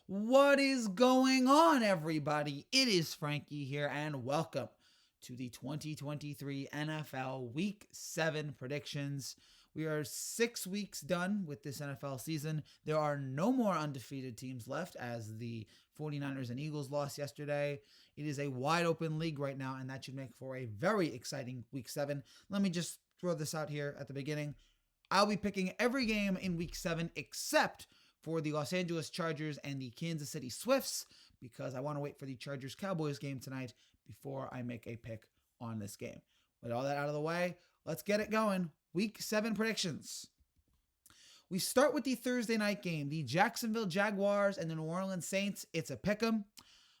What is going on, everybody? It is Frankie here, and welcome to the 2023 NFL Week 7 predictions. We are 6 weeks done with this NFL season. There are no more undefeated teams left as the 49ers and Eagles lost yesterday. It is a wide open league right now, and that should make for a very exciting Week 7. Let me just throw this out here at the beginning. I'll be picking every game in Week 7 except for the Los Angeles Chargers and the Kansas City Swifts, because I want to wait for the Chargers-Cowboys game tonight before I make a pick on this game. With all that out of the way, let's get it going. Week 7 predictions. We start with the Thursday night game, the Jacksonville Jaguars and the New Orleans Saints. It's a pick'em.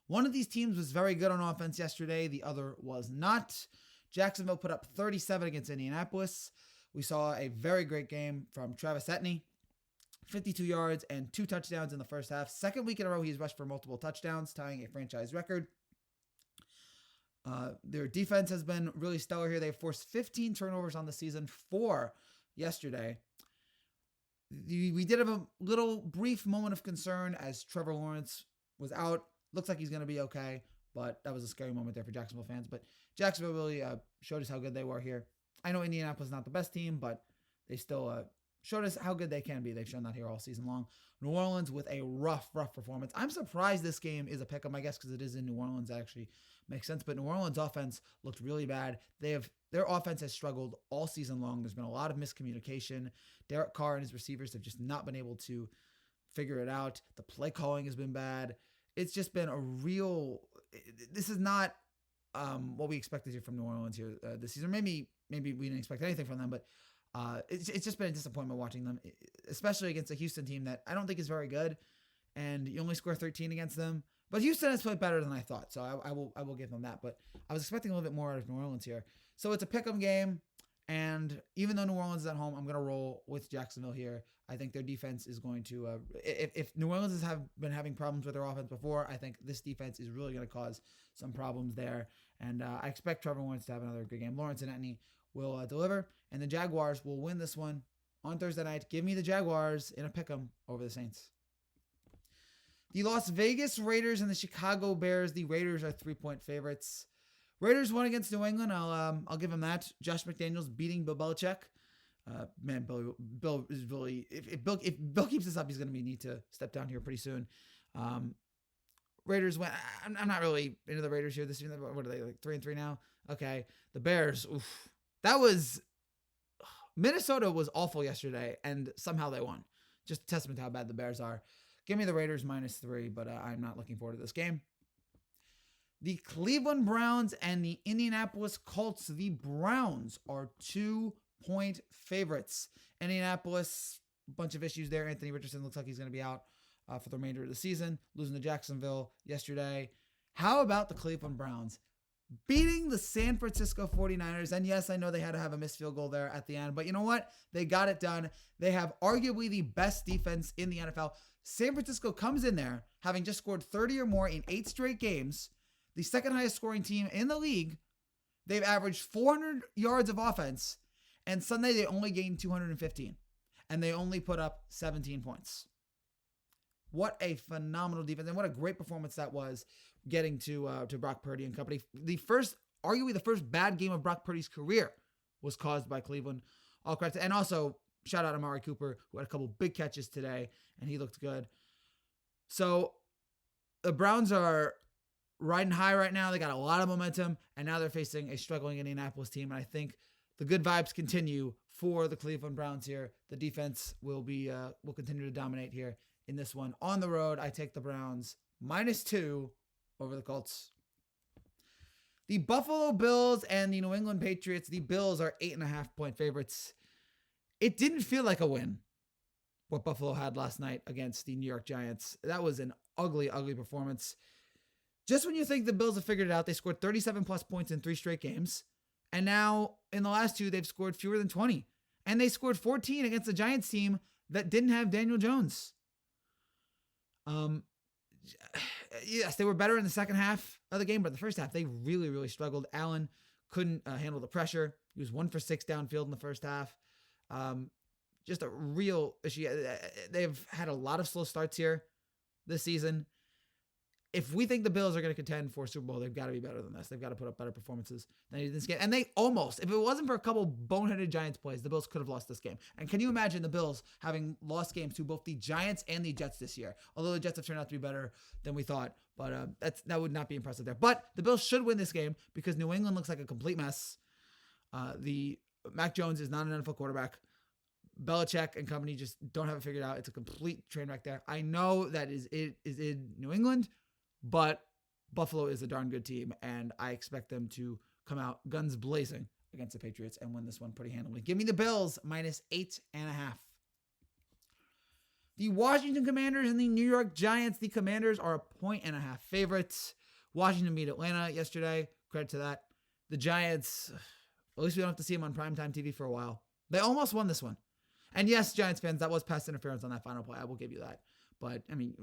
One of these teams was very good on offense yesterday. The other was not. Jacksonville put up 37 against Indianapolis. We saw a very great game from Travis Etienne. 52 yards and 2 touchdowns in the first half. Second week in a row, he's rushed for multiple touchdowns, tying a franchise record. Their defense has been really stellar here. They forced 15 turnovers on the season, 4 yesterday. We did have a little brief moment of concern as Trevor Lawrence was out. Looks like he's going to be okay, but that was a scary moment there for Jacksonville fans. But Jacksonville really showed us how good they were here. I know Indianapolis is not the best team, but they still showed us how good they can be. They've shown that here all season long. New Orleans with a rough performance. I'm surprised this game is a pick 'em, I guess, because it is in New Orleans. That actually makes sense. But New Orleans offense looked really bad. Their offense has struggled all season long. There's been a lot of miscommunication. Derek Carr and his receivers have just not been able to figure it out. The play calling has been bad. It's just been a real. This is not what we expected here from New Orleans here this season. Maybe we didn't expect anything from them, but it's just been a disappointment watching them, especially against a Houston team that I don't think is very good, and you only score 13 against them. But Houston has played better than I thought, so I will give them that. But I was expecting a little bit more out of New Orleans here. So it's a pick'em game, and even though New Orleans is at home, I'm going to roll with Jacksonville here. I think their defense is going to, if New Orleans has been having problems with their offense before, I think this defense is really going to cause some problems there. And I expect Trevor Lawrence to have another good game. Lawrence and Etienne will deliver, and the Jaguars will win this one on Thursday night. Give me the Jaguars in a pick'em over the Saints. The Las Vegas Raiders and the Chicago Bears. The Raiders are 3-point favorites. Raiders won against New England. I'll give them that. Josh McDaniels beating Bill Belichick. Bill is really, if Bill keeps this up, he's going to need to step down here pretty soon. Raiders went. I'm not really into the Raiders here this year. What are they, like 3-3 now? Okay. The Bears. Oof. Minnesota was awful yesterday, and somehow they won. Just a testament to how bad the Bears are. Give me the Raiders -3, but I'm not looking forward to this game. The Cleveland Browns and the Indianapolis Colts. The Browns are 2-point favorites. Indianapolis, a bunch of issues there. Anthony Richardson looks like he's going to be out for the remainder of the season, losing to Jacksonville yesterday. How about the Cleveland Browns beating the San Francisco 49ers? And yes, I know they had to have a missed field goal there at the end, but you know what? They got it done. They have arguably the best defense in the NFL. San Francisco comes in there having just scored 30 or more in 8 straight games, the second highest scoring team in the league. They've averaged 400 yards of offense, and Sunday they only gained 215, and they only put up 17 points. What a phenomenal defense, and what a great performance that was, getting to Brock Purdy and company. Arguably the first bad game of Brock Purdy's career was caused by Cleveland. All credit, and also shout out to Amari Cooper, who had a couple big catches today, and he looked good. So the Browns are riding high right now. They got a lot of momentum, and now they're facing a struggling Indianapolis team. And I think the good vibes continue for the Cleveland Browns here. The defense will continue to dominate here in this one. On the road, I take the Browns -2 over the Colts. The Buffalo Bills and the New England Patriots. The Bills are 8.5-point favorites. It didn't feel like a win, what Buffalo had last night against the New York Giants. That was an ugly, ugly performance. Just when you think the Bills have figured it out, they scored 37-plus points in 3 straight games. And now, in the last 2, they've scored fewer than 20. And they scored 14 against the Giants team that didn't have Daniel Jones. Yes, they were better in the second half of the game, but in the first half, they really, really struggled. Allen couldn't handle the pressure. He was 1 for 6 downfield in the first half. Just a real issue. They've had a lot of slow starts here. this season. If we think the Bills are going to contend for a Super Bowl, they've got to be better than this. They've got to put up better performances than they did this game. And they almost, if it wasn't for a couple boneheaded Giants plays, the Bills could have lost this game. And can you imagine the Bills having lost games to both the Giants and the Jets this year? Although the Jets have turned out to be better than we thought. But that would not be impressive there. But the Bills should win this game because New England looks like a complete mess. The Mac Jones is not an NFL quarterback. Belichick and company just don't have it figured out. It's a complete train wreck there. I know that it is in New England, but Buffalo is a darn good team, and I expect them to come out guns blazing against the Patriots and win this one pretty handily. Give me the Bills -8.5. The Washington Commanders and the New York Giants. The Commanders are 1.5 favorites. Washington beat Atlanta yesterday. Credit to that. The Giants, at least we don't have to see them on primetime TV for a while. They almost won this one. And yes, Giants fans, that was pass interference on that final play. I will give you that. But, I mean,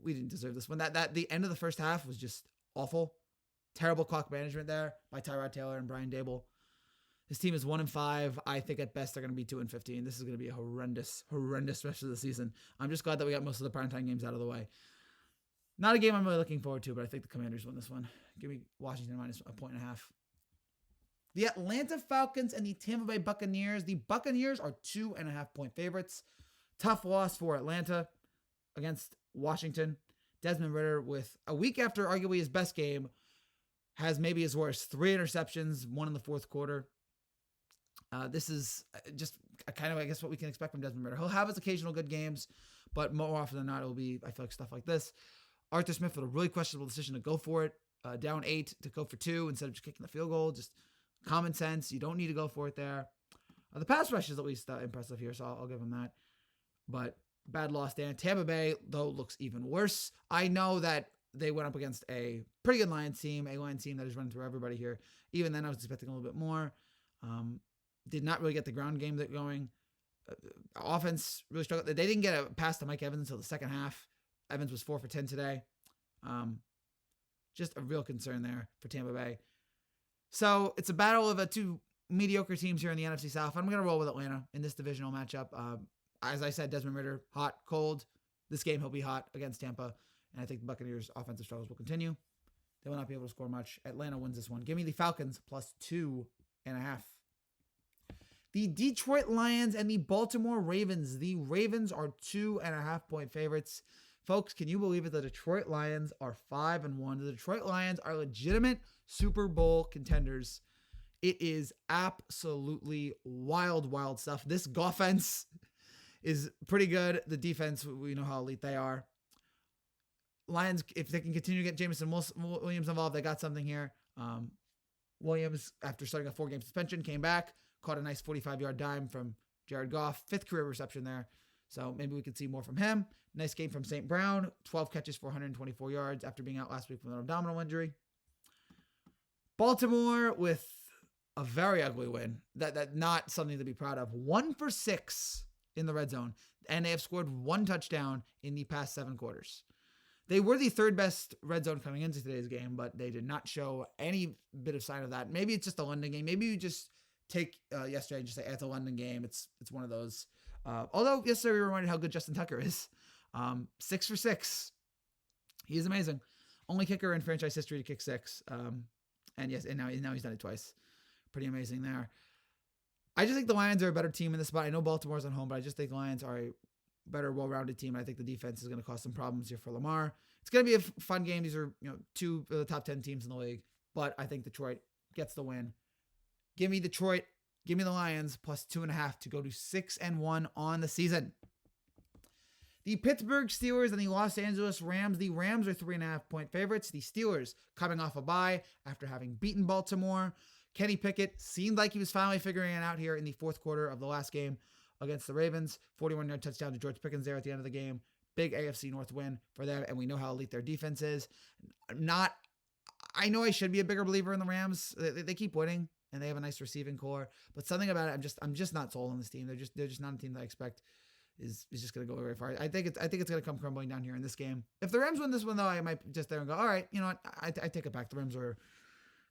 we didn't deserve this one. The end of the first half was just awful. Terrible clock management there by Tyrod Taylor and Brian Dable. This team is 1-5. I think at best they're going to be 2-15. This is going to be a horrendous rest of the season. I'm just glad that we got most of the primetime games out of the way. Not a game I'm really looking forward to, but I think the Commanders win this one. Give me Washington -1.5. The Atlanta Falcons and the Tampa Bay Buccaneers. The Buccaneers are 2.5-point favorites. Tough loss for Atlanta against Washington. Desmond Ridder, with a week after arguably his best game, has maybe his worst. 3 interceptions, 1 in the fourth quarter. This is just kind of, I guess, what we can expect from Desmond Ridder. He'll have his occasional good games, but more often than not, it'll be, I feel like, stuff like this. Arthur Smith with a really questionable decision to go for it. Down 8 to go for 2 instead of just kicking the field goal. Just common sense. You don't need to go for it there. The pass rush is at least impressive here, so I'll give him that. But bad loss there. Tampa Bay, though, looks even worse. I know that they went up against a pretty good Lions team, a Lions team that is running through everybody here. Even then, I was expecting a little bit more. Did not really get the ground game going. Offense really struggled. They didn't get a pass to Mike Evans until the second half. Evans was 4 for 10 today. Just a real concern there for Tampa Bay. So it's a battle of 2 mediocre teams here in the NFC South. I'm going to roll with Atlanta in this divisional matchup. As I said, Desmond Ridder, hot, cold. This game, he'll be hot against Tampa. And I think the Buccaneers' offensive struggles will continue. They will not be able to score much. Atlanta wins this one. Give me the Falcons +2.5. The Detroit Lions and the Baltimore Ravens. The Ravens are 2.5-point favorites. Folks, can you believe it? The Detroit Lions are 5-1. The Detroit Lions are legitimate Super Bowl contenders. It is absolutely wild stuff. This offense is pretty good. The defense, we know how elite they are. Lions, if they can continue to get Jameson Williams involved, they got something here. Williams, after starting a 4-game suspension, came back, caught a nice 45-yard dime from Jared Goff, 5th career reception there. So maybe we could see more from him. Nice game from St. Brown, 12 catches for 124 yards after being out last week with an abdominal injury. Baltimore with a very ugly win. That not something to be proud of. 1 for 6 in the red zone, and they have scored 1 touchdown in the past 7 quarters. They were the 3rd best red zone coming into today's game, but they did not show any bit of sign of that. Maybe it's just a London game. Maybe you just take yesterday and just say, it's a London game. It's one of those. Although yesterday we were reminded how good Justin Tucker is. 6 for 6. He is amazing. Only kicker in franchise history to kick 6. And now he's done it twice. Pretty amazing there. I just think the Lions are a better team in this spot. I know Baltimore's on home, but I just think the Lions are a better, well-rounded team. I think the defense is going to cause some problems here for Lamar. It's going to be a fun game. These are 2 of the top 10 teams in the league, but I think Detroit gets the win. Give me Detroit. Give me the Lions +2.5 to go to 6-1 on the season. The Pittsburgh Steelers and the Los Angeles Rams. The Rams are 3.5-point favorites. The Steelers coming off a bye after having beaten Baltimore. Kenny Pickett seemed like he was finally figuring it out here in the fourth quarter of the last game against the Ravens. 41-yard touchdown to George Pickens there at the end of the game. Big AFC North win for them, and we know how elite their defense is. I know I should be a bigger believer in the Rams. They keep winning, and they have a nice receiving core, but something about it, I'm just not sold on this team. They're just not a team that I expect is just going to go very far. I think it's going to come crumbling down here in this game. If the Rams win this one, though, I might just there and go, all right, you know what? I take it back. The Rams are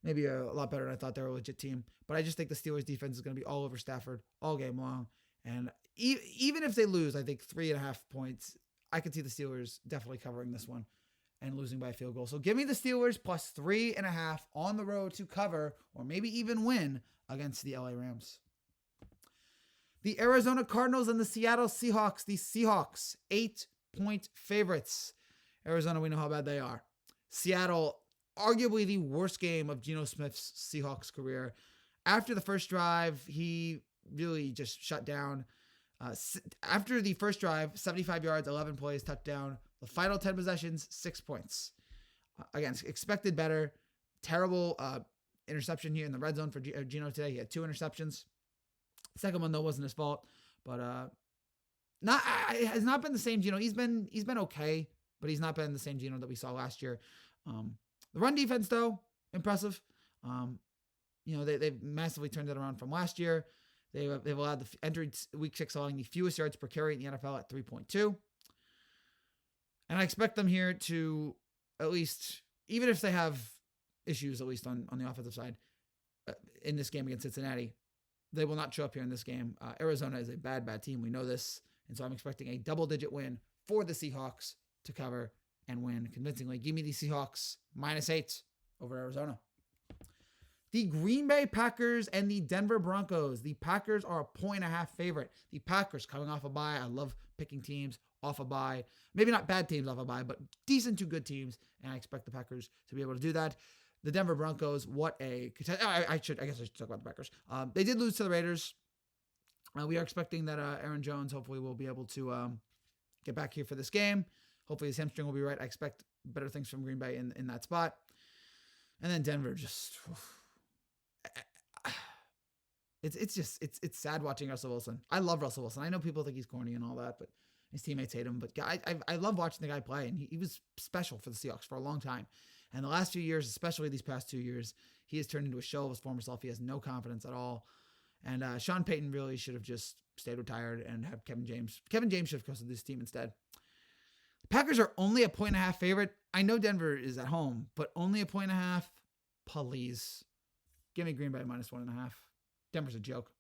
maybe a lot better than I thought. They were a legit team, but I just think the Steelers defense is going to be all over Stafford all game long. And even if they lose, I think 3.5 points, I could see the Steelers definitely covering this one and losing by a field goal. So give me the Steelers plus 3.5 on the road to cover or maybe even win against the LA Rams. The Arizona Cardinals and the Seattle Seahawks. The Seahawks, 8-point favorites. Arizona, we know how bad they are. Seattle, arguably the worst game of Geno Smith's Seahawks career. After the first drive, he really just shut down. After the first drive, 75 yards, 11 plays, touchdown. The final 10 possessions, 6 points. Again, expected better. Terrible interception here in the red zone for Geno today. He had 2 interceptions. Second one, though, wasn't his fault. But it has not been the same Geno. He's been okay, but he's not been the same Geno that we saw last year. The run defense, though, impressive. They've massively turned it around from last year. They've allowed entered week 6 allowing the fewest yards per carry in the NFL at 3.2. And I expect them here to at least, even if they have issues, at least on the offensive side, in this game against Cincinnati, they will not show up here in this game. Arizona is a bad team. We know this. And so I'm expecting a double-digit win for the Seahawks to cover and win convincingly. Give me the Seahawks -8 over Arizona. The Green Bay Packers and the Denver Broncos. The Packers are a 1.5 favorite. The Packers coming off a bye. I love picking teams off a bye. Maybe not bad teams off a bye, but decent to good teams. And I expect the Packers to be able to do that. The Denver Broncos, I guess I should talk about the Packers. They did lose to the Raiders. We are expecting that Aaron Jones hopefully will be able to get back here for this game. Hopefully his hamstring will be right. I expect better things from Green Bay in that spot. And then Denver just... It's sad watching Russell Wilson. I love Russell Wilson. I know people think he's corny and all that, but his teammates hate him. But I love watching the guy play, and he was special for the Seahawks for a long time. And the last few years, especially these past 2 years, he has turned into a shell of his former self. He has no confidence at all. And Sean Payton really should have just stayed retired and have Kevin James. Kevin James should have coached this team instead. The Packers are only a 1.5 favorite. I know Denver is at home, but only a 1.5. Please. Give me Green Bay -1.5. Denver's a joke.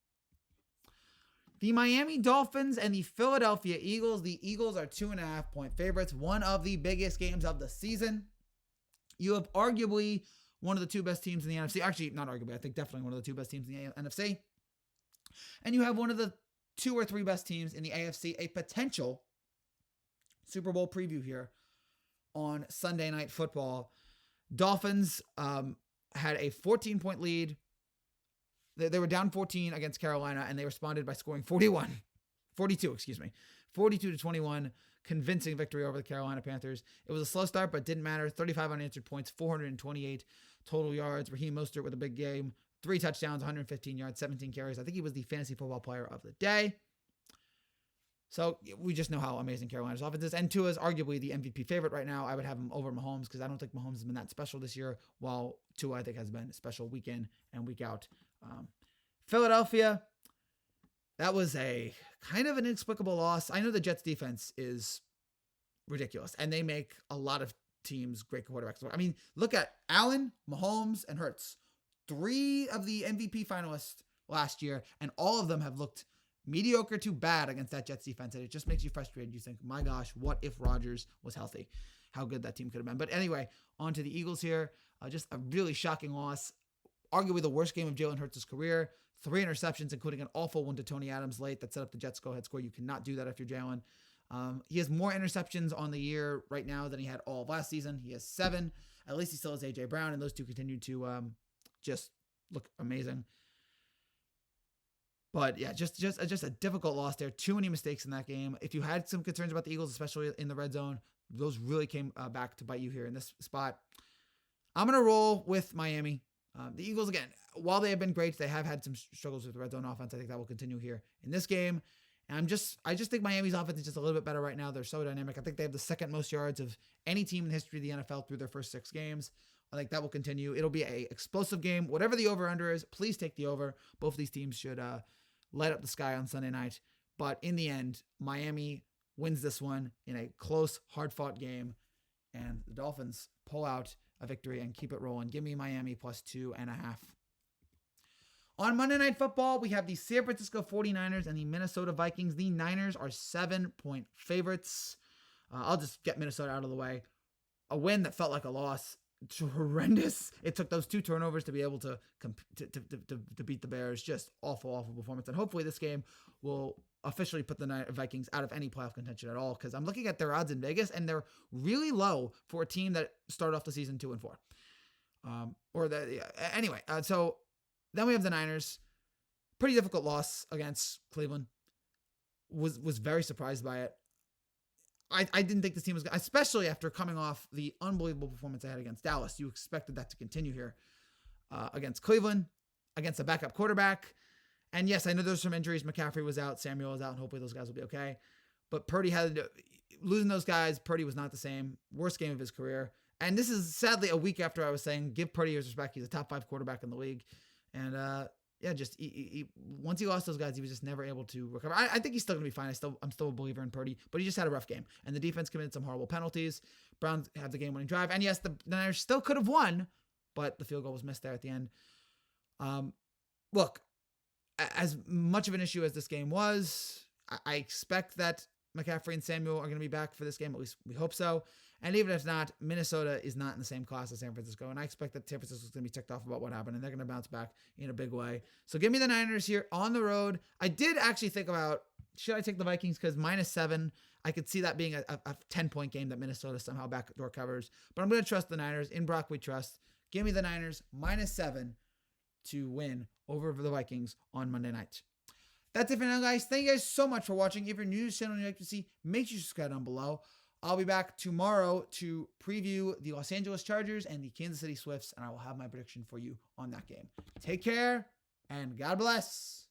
The Miami Dolphins and the Philadelphia Eagles. The Eagles are 2.5-point favorites. One of the biggest games of the season. You have arguably one of the 2 best teams in the NFC. Actually, not arguably. I think definitely one of the 2 best teams in the NFC. And you have one of the 2 or 3 best teams in the AFC. A potential Super Bowl preview here on Sunday Night Football. Dolphins had a 14-point lead. They were down 14 against Carolina, and they responded by scoring 42 to 21, convincing victory over the Carolina Panthers. It was a slow start, but didn't matter. 35 unanswered points, 428 total yards. Raheem Mostert with a big game, 3 touchdowns, 115 yards, 17 carries. I think he was the fantasy football player of the day. So we just know how amazing Carolina's offense is. And Tua is arguably the MVP favorite right now. I would have him over Mahomes because I don't think Mahomes has been that special this year, while Tua, I think, has been special week in and week out. Philadelphia, that was a kind of an inexplicable loss. I know the Jets defense is ridiculous, and they make a lot of teams great quarterbacks. I mean, look at Allen, Mahomes, and Hurts. 3 of the MVP finalists last year, and all of them have looked mediocre to bad against that Jets defense, and it just makes you frustrated. You think, my gosh, what if Rodgers was healthy? How good that team could have been. But anyway, on to the Eagles here. Just a really shocking loss. Arguably the worst game of Jalen Hurts' career. 3 interceptions, including an awful one to Tony Adams late that set up the Jets' go-ahead score. You cannot do that if you're Jalen. He has more interceptions on the year right now than he had all of last season. He has 7. At least he still has A.J. Brown, and those 2 continue to just look amazing. But yeah, just a difficult loss there. Too many mistakes in that game. If you had some concerns about the Eagles, especially in the red zone, those really came back to bite you here in this spot. I'm going to roll with Miami. The Eagles, again, while they have been great, they have had some struggles with the red zone offense. I think that will continue here in this game. And I just think Miami's offense is just a little bit better right now. They're so dynamic. I think they have the 2nd most yards of any team in the history of the NFL through their first 6 games. I think that will continue. It'll be an explosive game. Whatever the over-under is, please take the over. Both of these teams should light up the sky on Sunday night. But in the end, Miami wins this one in a close, hard-fought game. And the Dolphins pull out a victory and keep it rolling. Give me Miami +2.5. On Monday Night Football, we have the San Francisco 49ers and the Minnesota Vikings. The Niners are 7-point favorites. I'll just get Minnesota out of the way. A win that felt like a loss. It's horrendous. It took those 2 turnovers to be able to beat the Bears. Just awful performance. And hopefully this game will officially put the Vikings out of any playoff contention at all, because I'm looking at their odds in Vegas, and they're really low for a team that started off the season 2-4. So then we have the Niners. Pretty difficult loss against Cleveland. Was very surprised by it. I didn't think this team was good, especially after coming off the unbelievable performance they had against Dallas. You expected that to continue here against Cleveland, against a backup quarterback. And yes, I know there's some injuries. McCaffrey was out, Samuel was out, and hopefully those guys will be okay. But Purdy losing those guys. Purdy was not the same. Worst game of his career. And this is sadly a week after I was saying, give Purdy his respect. He's a top 5 quarterback in the league. And once he lost those guys, he was just never able to recover. I think he's still going to be fine. I'm still a believer in Purdy, but he just had a rough game. And the defense committed some horrible penalties. Browns had the game-winning drive. And yes, the Niners still could have won, but the field goal was missed there at the end. Look, as much of an issue as this game was, I expect that McCaffrey and Samuel are going to be back for this game. At least we hope so. And even if not, Minnesota is not in the same class as San Francisco. And I expect that San Francisco is going to be ticked off about what happened, and they're going to bounce back in a big way. So give me the Niners here on the road. I did actually think about, should I take the Vikings? Because -7, I could see that being a 10-point game that Minnesota somehow backdoor covers. But I'm going to trust the Niners. In Brock we trust. Give me the Niners -7 to win over the Vikings on Monday night. That's it for now, guys. Thank you guys so much for watching. If you're new to this channel and you'd like to see, make sure you subscribe down below. I'll be back tomorrow to preview the Los Angeles Chargers and the Kansas City Swifts, and I will have my prediction for you on that game. Take care, and God bless.